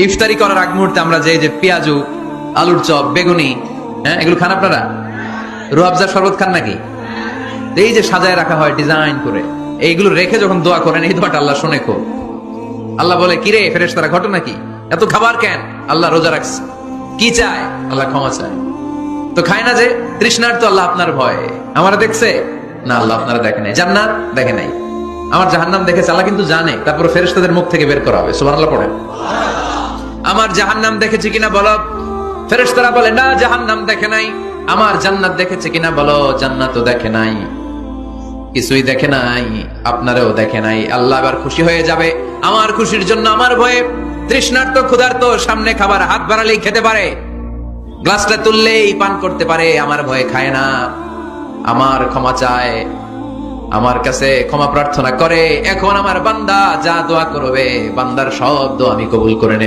ইফতারি করার আগ মুহূর্তে আমরা যে পেঁয়াজু, আলুর চপ, বেগুনি, এগুলো খান আপনারা? রুয়াবজার শরবত খান নাকি? এই যে সাজায় রাখা হয় ডিজাইন করে, এইগুলো রেখে যখন দোয়া করেন, এই দোয়াটা আল্লাহ শুনে খুব। আল্লাহ বলে, কিরে ফেরেশতারা, ঘটনা কি? এত খাবার কেন? আল্লাহ রোজা রাখছে। কি চায়? আল্লাহ ক্ষমা চায়। তো খায় না যে তৃষ্ণার, তো আল্লাহ আপনার ভয়। আমারা দেখছে না, আল্লাহ আপনারা দেখে নাই। জান্নাত দেখে নাই, আমার জাহান্নাম দেখেছে আল্লাহ কিন্তু জানে। তারপর ফেরেশতাদের মুখ থেকে বের করা হবে। সুবহানাল্লাহ পড়েন। আমার জাহান্নাম দেখেছে কিনা বলো। ফেরেশতারা বলে, না জাহান্নাম দেখে নাই। আমার জান্নাত দেখেছে কিনা বলো। জান্নাতও দেখে নাই, কিছুই দেখে নাই, আপনারও দেখে নাই। আল্লাহ আবার খুশি হয়ে যাবে। আমার খুশির জন্য আমার ভয়ে তৃষ্ণার্ত ক্ষুধার্ত সামনে খাবার হাত বাড়ালেই খেতে পারে, গ্লাসটা তুললেই পান করতে পারে, আমার ভয়ে খায় না। আমার ক্ষমা চায়, আমার কাছে ক্ষমা প্রার্থনা করে। এখন আমার বান্দা যা দোয়া করবে, বান্দার সব দোয়া আমি কবুল করে নেব।